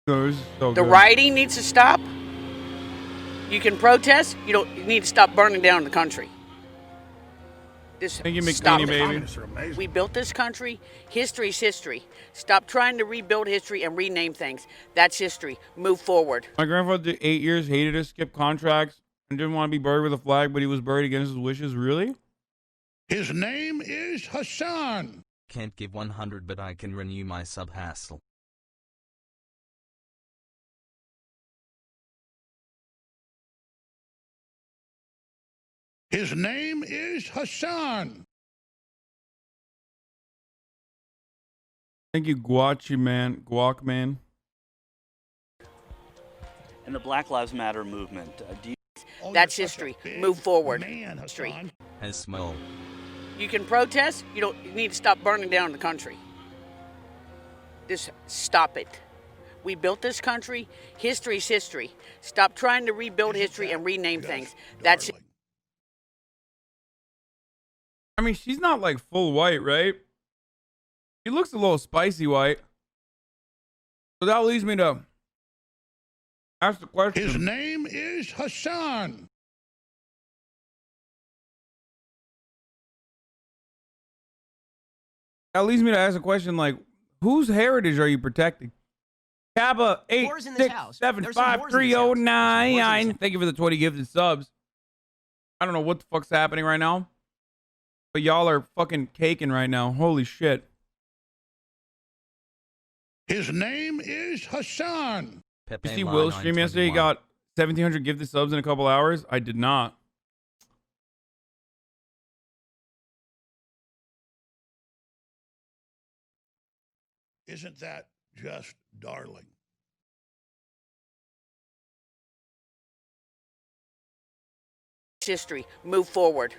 So this is so The good. rioting needs to stop. You can protest. You need to stop burning down the country. Just Thank you, stop McNeely, it. baby. We built this country. History's history. Stop trying to rebuild history and rename things. That's history. Move forward. My grandfather did 8 years, hated to skip contracts, and didn't want to be buried with a flag, but he was buried against his wishes. Really? His name is Hasan. Can't give 100, but I can renew my sub hassle. His name is Hasan. Thank you, Guachi man, Guac man. And the Black Lives Matter movement. That's history. Move forward. Man, History. Hasan. As small. You can protest. You need to stop burning down the country. Just stop it. We built this country. History's history. Stop trying to rebuild history and rename things. That's Darling. I mean, she's not like full white, right? She looks a little spicy white. So that leads me to ask the question. His name is Hasan. That leads me to ask a question like, whose heritage are you protecting? Kappa 8675309. Thank you for the 20 gifted subs. I don't know what the fuck's happening right now, but y'all are fucking caking right now. Holy shit. His name is Hasan. You see Will stream yesterday? He got 1,700 gifted subs in a couple hours. I did not. Isn't that just darling? history. Move forward.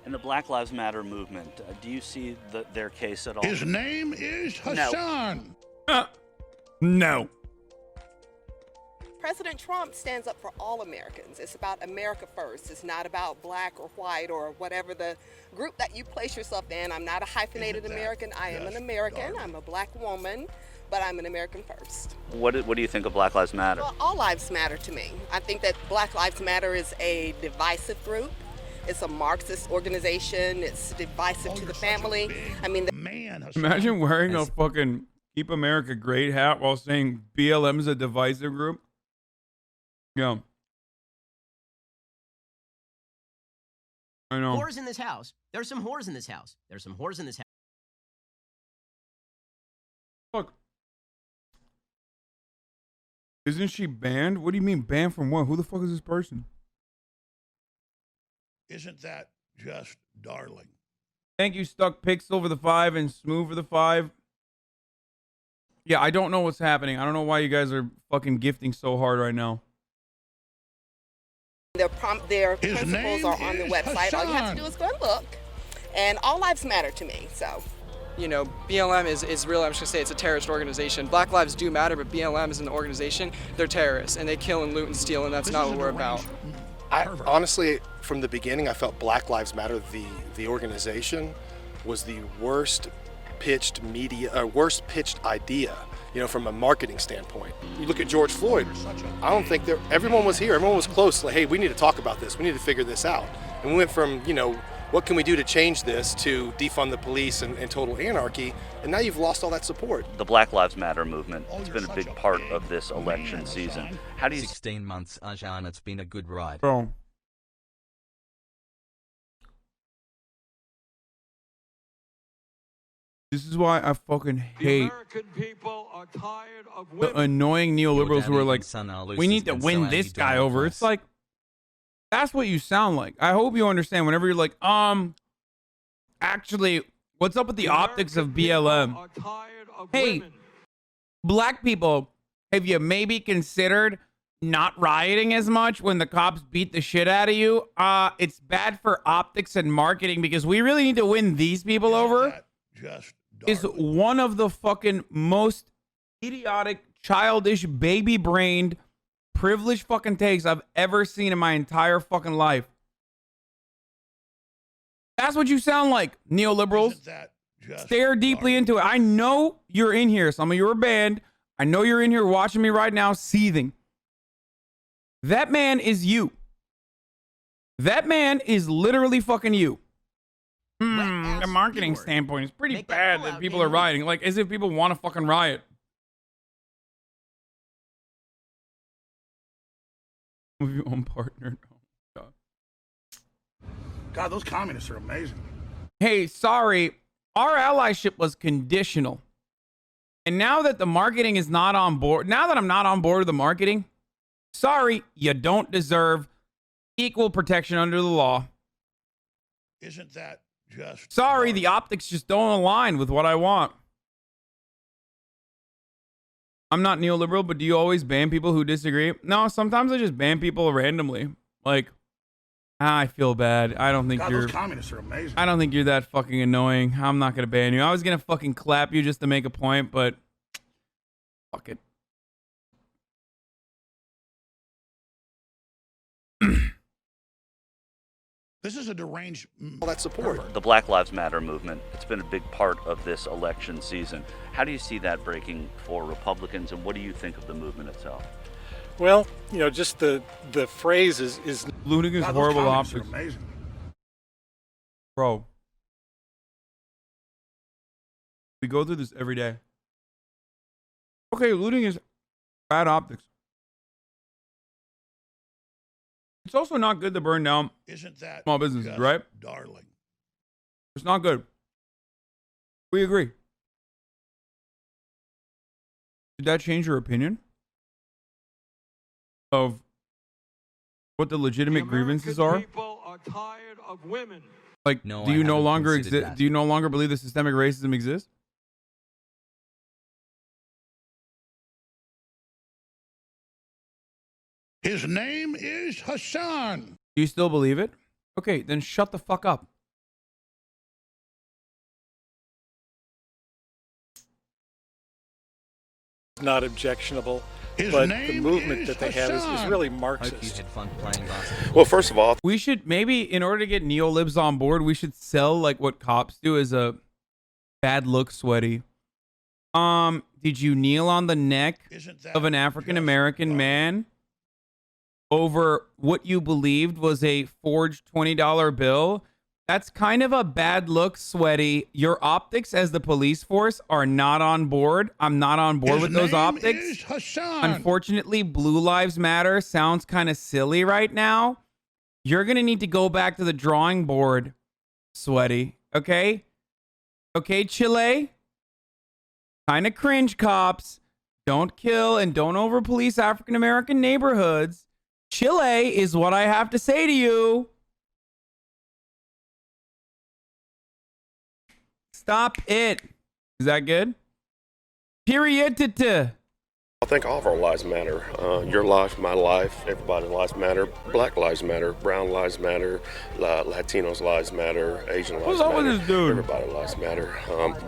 And the Black Lives Matter movement. Do you see their case at all? His name is Hasan. No. President Trump stands up for all Americans. It's about America first. It's not about black or white or whatever the group that you place yourself in. I'm not a hyphenated American. I am an American. I'm a black woman, but I'm an American first. What do you think of Black Lives Matter? Well, all lives matter to me. I think that Black Lives Matter is a divisive group. It's a Marxist organization. It's divisive to the family. I mean, Man, Hasan. Imagine wearing a fucking Keep America Great hat while saying BLM is a divisive group. Yeah. I know. Whores in this house. There's some whores in this house. There's some whores in this house. Look. Isn't she banned? What do you mean banned from what? Who the fuck is this person? Isn't that just darling? Thank you, Stuck Pixel for the 5 and Smooth for the 5. Yeah, I don't know what's happening. I don't know why you guys are fucking gifting so hard right now. their principles are on the website. All you have Hasan. to do is go and look. And all lives matter to me, so. You know, BLM is real. I'm just gonna say it's a terrorist organization. Black lives do matter, but BLM is an organization. They're terrorists, and they kill and loot and steal, and that's not what we're about. I honestly, from the beginning, I felt Black Lives Matter, the organization, was the worst pitched idea. You know, from a marketing standpoint. You look at George Floyd. I don't think everyone was here. Everyone was close. Like, hey, we need to talk about this. We need to figure this out. And we went from, you know, what can we do to change this, to defund the police and total anarchy, and now you've lost all that support. The Black Lives Matter movement has been a big part of this election season. How do you 16 months, Hasan. It's been a good ride. Bro. This is why I fucking hate the annoying neoliberals who are like, we need to win this guy over. It's like, that's what you sound like. I hope you understand whenever you're like, actually, what's up with the optics of BLM? Hey, black people, have you maybe considered not rioting as much when the cops beat the shit out of you? It's bad for optics and marketing because we really need to win these people over. Is one of the fucking most idiotic, childish, baby-brained, privileged fucking takes I've ever seen in my entire fucking life. That's what you sound like, neoliberals. Stare deeply into it. I know you're in here. Some of you are banned. I know you're in here watching me right now, seething. That man is you. That man is literally fucking you. The marketing standpoint is pretty bad that people are rioting. Like, as if people want to fucking riot. With your own partner. Oh, God, those communists are amazing. hey, sorry, our allyship was conditional. And now that the marketing is not on board, now that I'm not on board with the marketing, sorry, you don't deserve equal protection under the law. Isn't that just... Sorry, the optics just don't align with what I want. I'm not neoliberal, but do you always ban people who disagree? No, sometimes I just ban people randomly. Like, I feel bad. I don't think God, you're... those communists are amazing. I don't think you're that fucking annoying. I'm not going to ban you. I was going to fucking clap you just to make a point, but... fuck it. This is a deranged... All that support. The Black Lives Matter movement, it's been a big part of this election season. How do you see that breaking for Republicans, and what do you think of the movement itself? Well, you know, just the phrase is looting is God, horrible those communists are optics. amazing. Bro. We go through this every day. Okay, looting is bad optics. It's also not good to burn down Isn't that small businesses, just right? darling? It's not good. We agree. Did that change your opinion of what the legitimate grievances are? People are tired of women. Like, No, do I you no haven't longer considered exist? that. Do you no longer believe that systemic racism exists? His name is Hasan. Do you still believe it? Okay, then shut the fuck up. not objectionable. His But the name movement is that they have is Hasan. really Hope you Marxist. had fun playing basketball. Well, first of all, We should maybe, in order to get neolibs on board, we should sell like what cops do as a bad look sweaty. Did you kneel on the neck Isn't that of an African just American darling? man over what you believed was a forged $20 bill? That's kind of a bad look, sweaty. Your optics as the police force are not on board. I'm not on board His with those name optics. is Hasan. Unfortunately, Blue Lives Matter sounds kind of silly right now. You're going to need to go back to the drawing board, sweaty. Okay? Okay, Chile? Kind of cringe, cops. Don't kill and don't over police African American neighborhoods. Chile is what I have to say to you. Stop it. Is that good? Period. I think all of our lives matter. Your life, my life, everybody's lives matter. Black lives matter. Brown lives matter. Latinos' lives matter. Asian lives What's up with matter. this dude? Everybody's lives matter.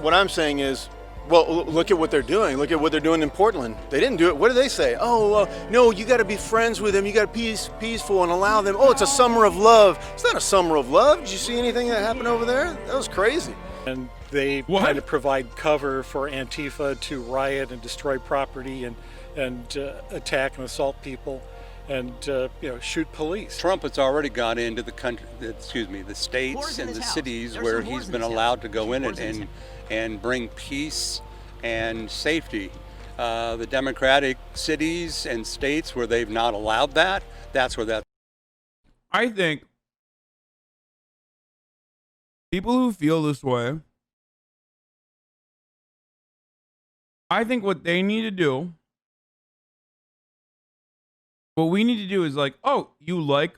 What I'm saying is, well, look at what they're doing. Look at what they're doing in Portland. They didn't do it. What do they say? Oh, no, you got to be friends with them. You got to be peaceful and allow them. Oh, it's a summer of love. It's not a summer of love. Did you see anything that happened over there? That was crazy. And they kind of provide cover for Antifa to riot and destroy property and attack and assault people and shoot police. Trump has already got into the country, the states and the cities where he's been allowed to go in and bring peace and safety. The Democratic cities and states where they've not allowed that, that's where that. I think people who feel this way, I think what they need to do, what we need to do is like, oh, you like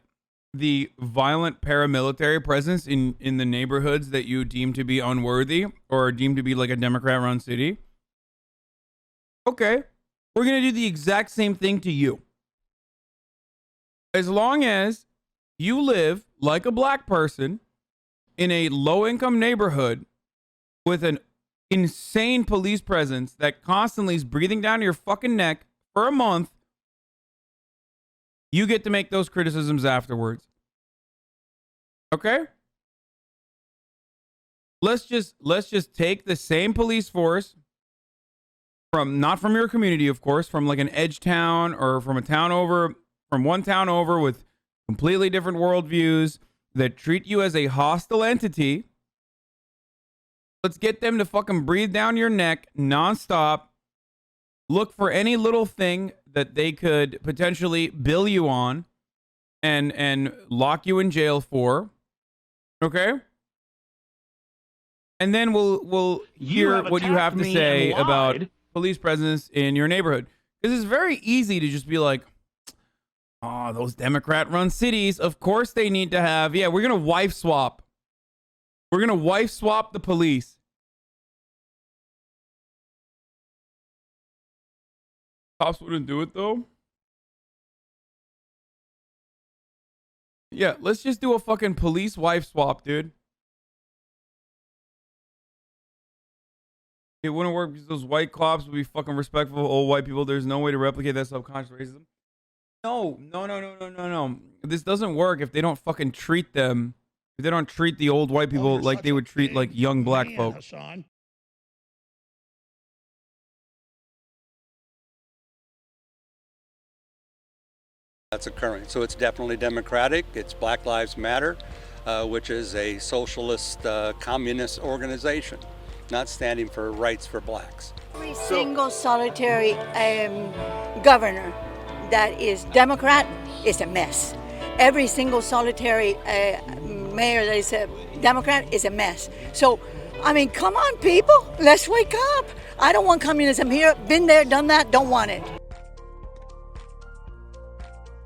the violent paramilitary presence in the neighborhoods that you deem to be unworthy or deem to be like a Democrat-run city? Okay, we're going to do the exact same thing to you. As long as you live like a black person in a low-income neighborhood with an insane police presence that constantly is breathing down your fucking neck for a month, you get to make those criticisms afterwards. Okay? Let's just take the same police force not from your community, of course, from like an edge town or from a town over, from one town over with completely different worldviews that treat you as a hostile entity. Let's get them to fucking breathe down your neck nonstop. Look for any little thing that they could potentially bill you on and lock you in jail for. Okay? And then we'll hear what you have to say about police presence in your neighborhood. Because it's very easy to just be like, oh, those Democrat-run cities, of course they need to have, yeah, we're going to wife swap. We're going to wife swap the police. Cops wouldn't do it, though. Yeah, let's just do a fucking police wife swap, dude. It wouldn't work because those white cops would be fucking respectful of old white people. There's no way to replicate that subconscious racism. No. This doesn't work if they don't fucking treat them. If they don't treat the old white people like they would treat like young black folk. Hasan. That's occurring. So it's definitely democratic. It's Black Lives Matter, which is a socialist communist organization, not standing for rights for blacks. Every single solitary governor that is Democrat is a mess. Every single solitary mayor that is a Democrat is a mess. So, I mean, come on, people, let's wake up. I don't want communism here. Been there, done that, don't want it.